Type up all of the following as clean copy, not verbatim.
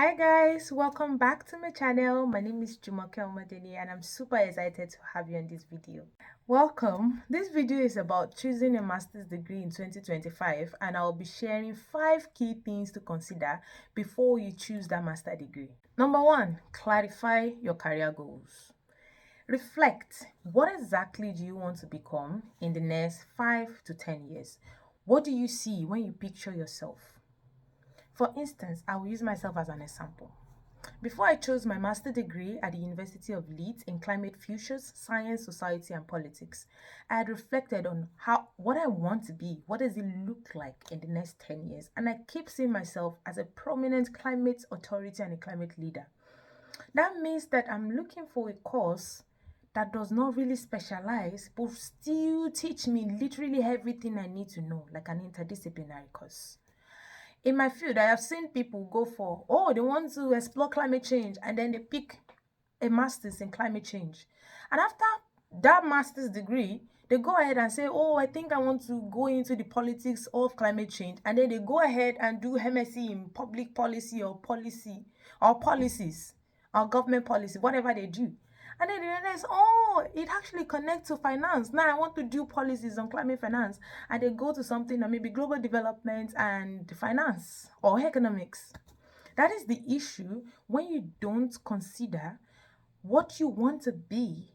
Hi guys, welcome back to my channel. My name is Jumoke Omadeni and I'm super excited to have you on this video. Welcome. This video is about choosing a master's degree in 2025 and I'll be sharing 5 key things to consider before you choose that master degree. Number 1, clarify your career goals. Reflect, what exactly do you want to become in the next 5 to 10 years? What do you see when you picture yourself? For instance, I will use myself as an example. Before I chose my master's degree at the University of Leeds in Climate Futures, Science, Society and Politics, I had reflected on what I want to be, what does it look like in the next 10 years, and I keep seeing myself as a prominent climate authority and a climate leader. That means that I'm looking for a course that does not really specialize but still teach me literally everything I need to know, like an interdisciplinary course. In my field, I have seen people go for, they want to explore climate change, and then they pick a master's in climate change. And after that master's degree, they go ahead and say, I think I want to go into the politics of climate change. And then they go ahead and do MSc in public policy or policies or government policy, whatever they do. And then they realize, it actually connects to finance. Now I want to do policies on climate finance. And they go to something or maybe global development and finance or economics. That is the issue when you don't consider what you want to be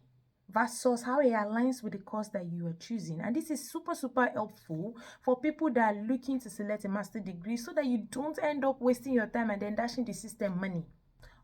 versus how it aligns with the course that you are choosing. And this is super helpful for people that are looking to select a master's degree so that you don't end up wasting your time and then dashing the system money.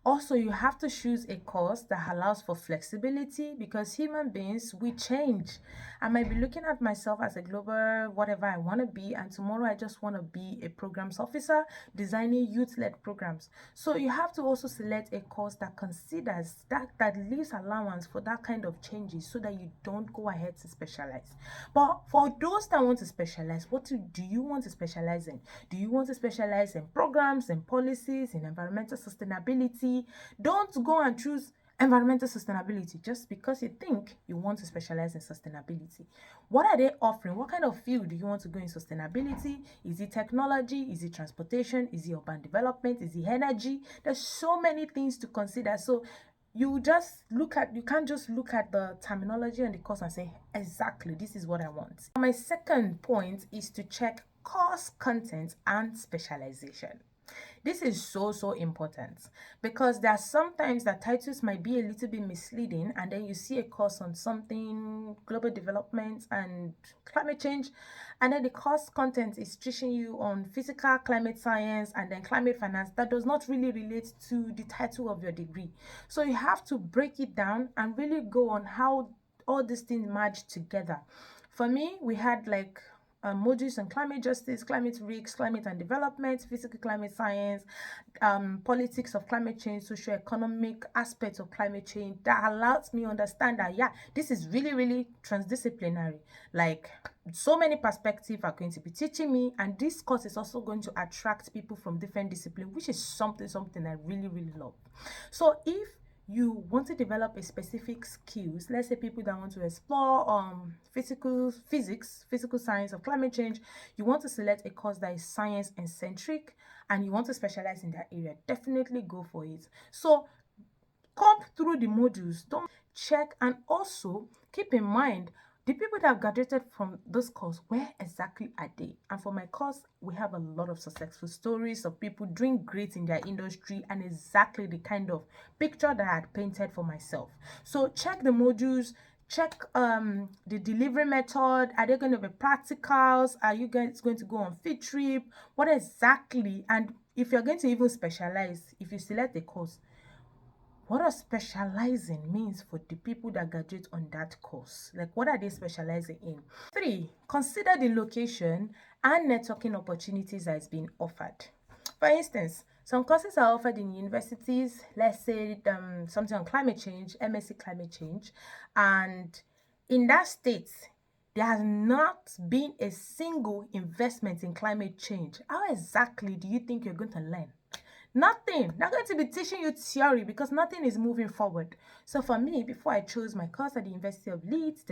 Also, you have to choose a course that allows for flexibility because human beings, we change. I might be looking at myself as a global whatever I want to be, and tomorrow I just want to be a programs officer designing youth-led programs. So you have to also select a course that considers that leaves allowance for that kind of changes so that you don't go ahead to specialize. But for those that want to specialize, do you want to specialize in? Do you want to specialize in programs and policies, in environmental sustainability? Don't go and choose environmental sustainability just because you think you want to specialize in sustainability. What are they offering? What kind of field do you want to go in sustainability? Is it technology? Is it transportation? Is it urban development? Is it energy? There's so many things to consider. So you can't just look at the terminology and the course and say, exactly, this is what I want. My second point is to check course content and specialization. This is so important because there are sometimes that titles might be a little bit misleading, and then you see a course on something global development and climate change, and then the course content is teaching you on physical climate science and then climate finance that does not really relate to the title of your degree. So you have to break it down and really go on how all these things merge together. For me, we had modules on climate justice, climate risks, climate and development, physical climate science, politics of climate change, socio-economic aspects of climate change that allows me understand that, this is really transdisciplinary. Like, so many perspectives are going to be teaching me, and this course is also going to attract people from different disciplines, which is something I really love. So if you want to develop a specific skills, let's say people that want to explore physical science of climate change, you want to select a course that is science and centric and you want to specialize in that area, definitely go for it. So come through the modules, don't check, and also keep in mind the people that have graduated from this course, where exactly are they? And for my course, we have a lot of successful stories of people doing great in their industry and exactly the kind of picture that I had painted for myself. So check the modules, check the delivery method. Are they going to be practicals? Are you guys going to go on field trip? What exactly? And if you're going to even specialize, if you select the course, what does specializing means for the people that graduate on that course? Like, what are they specializing in? 3, consider the location and networking opportunities that is being offered. For instance, some courses are offered in universities, let's say something on climate change, MSc climate change, and in that state, there has not been a single investment in climate change. How exactly do you think you're going to learn? Nothing. They're going to be teaching you theory because nothing is moving forward. So for me, before I chose my course at the University of Leeds,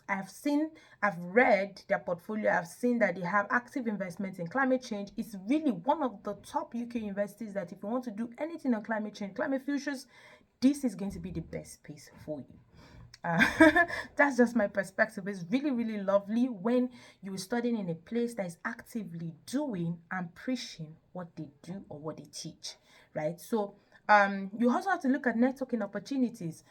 I've read their portfolio, I've seen that they have active investments in climate change. It's really one of the top UK universities that if you want to do anything on climate change, climate futures, this is going to be the best space for you. Uh, that's just my perspective. It's really, really lovely when you're studying in a place that is actively doing and preaching what they do or what they teach, right? So you also have to look at networking opportunities.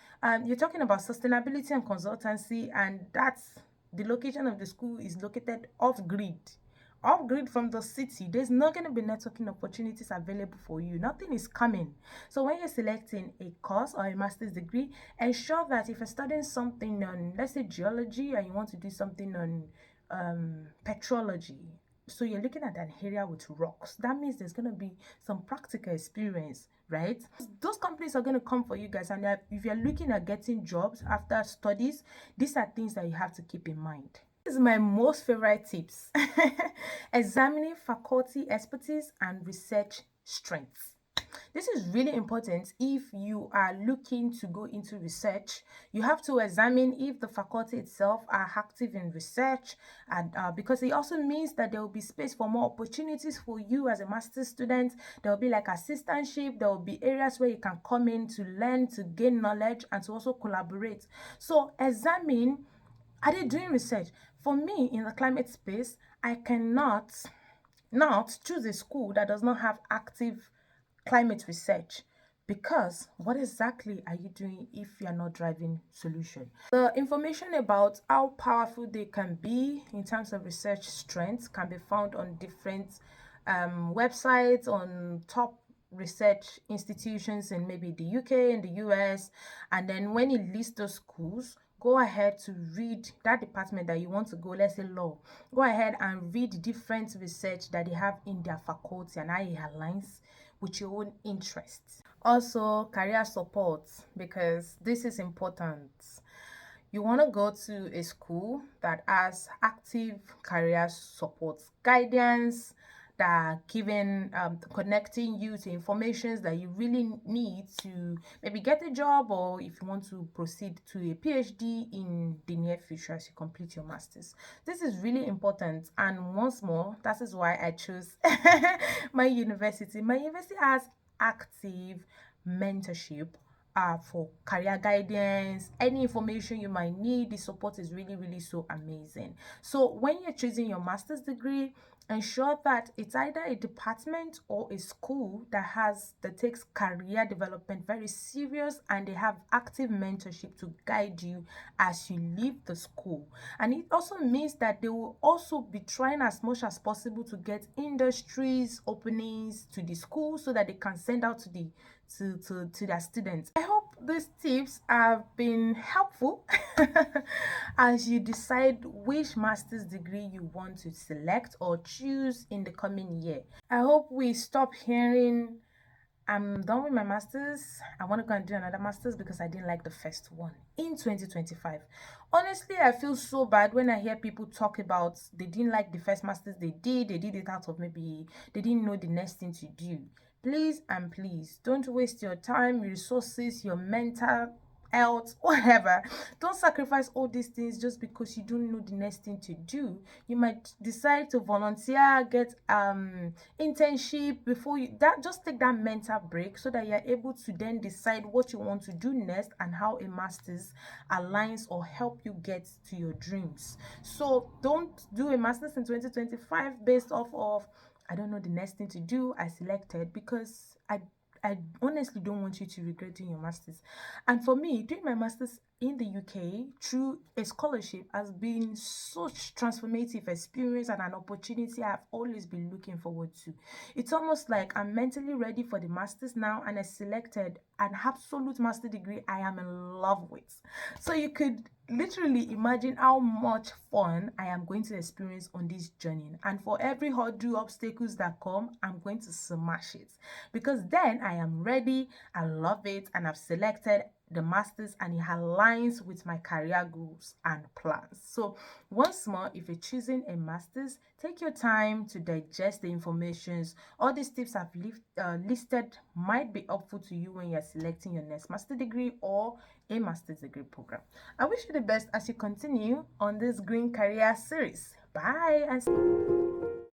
You're talking about sustainability and consultancy, and that's the location of the school is located off grid from the city. There's not going to be networking opportunities available for you. Nothing is coming. So when you're selecting a course or a master's degree, ensure that if you're studying something on, let's say, geology, and you want to do something on petrology, so you're looking at an area with rocks, that means there's going to be some practical experience, right? Those companies are going to come for you guys, and if you're looking at getting jobs after studies, these are things that you have to keep in mind. This is my most favorite tips. Examining faculty expertise and research strengths. This is really important if you are looking to go into research. You have to examine if the faculty itself are active in research, and because it also means that there will be space for more opportunities for you as a master's student. There will be like assistantship, there will be areas where you can come in to learn, to gain knowledge, and to also collaborate. So examine, are they doing research? For me, in the climate space, I cannot not choose a school that does not have active climate research, because what exactly are you doing if you're not driving solution? The information about how powerful they can be in terms of research strengths can be found on different websites, on top research institutions in maybe the UK and the US. And then when you list those schools, go ahead to read that department that you want to go, let's say law. Go ahead and read different research that they have in their faculty and how it aligns with your own interests. Also, career support, because this is important. You want to go to a school that has active career support, guidance, that are giving connecting you to informations that you really need to maybe get a job, or if you want to proceed to a PhD in the near future as you complete your masters. This is really important, and once more, that is why I chose my university. My university has active mentorship for career guidance, any information you might need. The support is really, really so amazing. So when you're choosing your master's degree, ensure that it's either a department or a school that takes career development very serious, and they have active mentorship to guide you as you leave the school. And it also means that they will also be trying as much as possible to get industries openings to the school so that they can send out to their students. I hope these tips have been helpful as you decide which master's degree you want to select or choose in the coming year. I hope we stop hearing, I'm done with my master's, I want to go and do another master's because I didn't like the first one in 2025. Honestly, I feel so bad when I hear people talk about they didn't like the first master's they did it out of maybe they didn't know the next thing to do. Please and please don't waste your time, resources, your mental health, whatever. Don't sacrifice all these things just because you don't know the next thing to do. You might decide to volunteer, get internship before you that just take that mental break so that you're able to then decide what you want to do next and how a master's aligns or help you get to your dreams. So don't do a master's in 2025 based off of I don't know the next thing to do, I selected, because I honestly don't want you to regret doing your master's. And for me, doing my master's in the UK through a scholarship has been such transformative experience and an opportunity I've always been looking forward to. It's almost like I'm mentally ready for the master's now, and I selected an absolute master degree I am in love with. So you could literally imagine how much fun I am going to experience on this journey. And for every hurdle, obstacles that come, I'm going to smash it, because then I am ready, I love it, and I've selected the masters and it aligns with my career goals and plans. So once more, if you're choosing a masters, take your time to digest the informations. All these tips I've listed might be helpful to you when you're selecting your next master degree or a master's degree program. I wish you the best as you continue on this green career series. Bye and